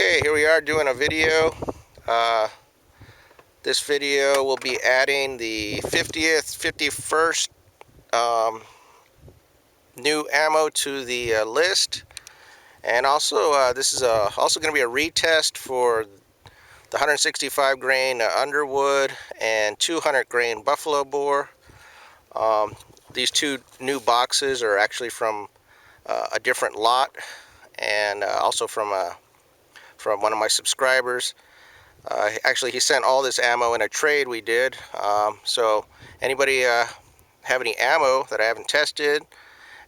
Okay, here we are doing a video. This video will be adding the 50th, 51st new ammo to the list. And also, this is also going to be a retest for the 165 grain Underwood and 200 grain Buffalo Bore. These two new boxes are actually from a different lot, and also from one of my subscribers. Actually, he sent all this ammo in a trade we did. So anybody have any ammo that I haven't tested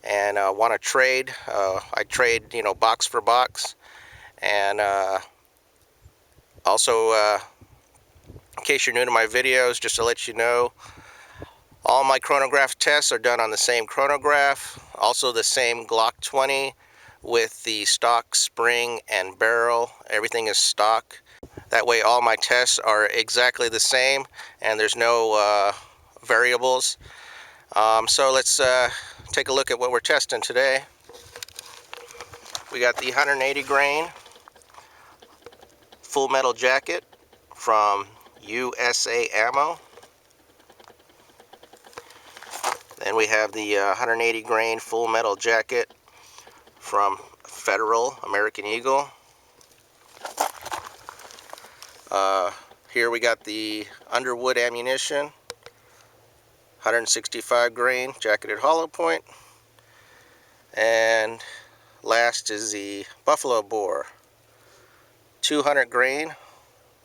and want to trade, I trade, box for box. And also, in case you're new to my videos, just to let you know, all my chronograph tests are done on the same chronograph, also the same Glock 20 with the stock spring and barrel. Everything is stock. That way all my tests are exactly the same and there's no variables. So let's take a look at what we're testing today. We got the 180 grain full metal jacket from USA Ammo. Then we have the 180 grain full metal jacket from Federal American Eagle. Here we got the Underwood ammunition, 165 grain jacketed hollow point. And last is the Buffalo Bore, 200 grain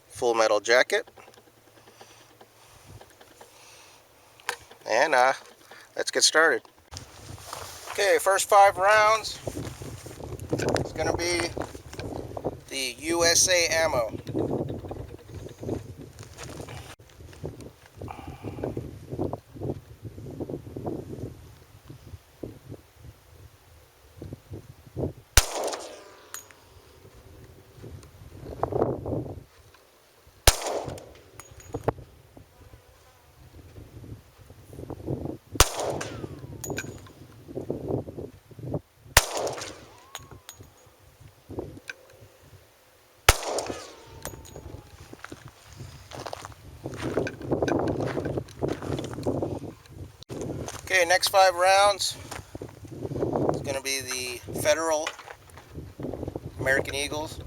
full metal jacket. And let's get started. Okay, first 5 rounds is going to be the USA Ammo. Okay, next 5 rounds is going to be the Federal American Eagles.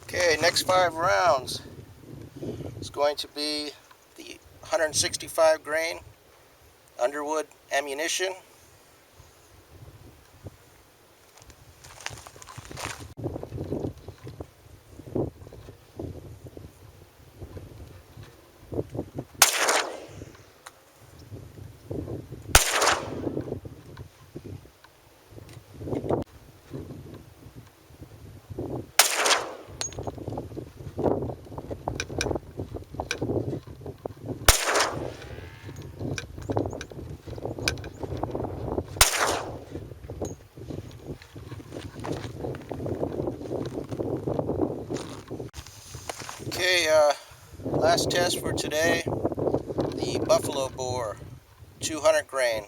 Okay, next 5 rounds is going to be the 165 grain Underwood ammunition. Okay, last test for today, the Buffalo Bore, 200 grain.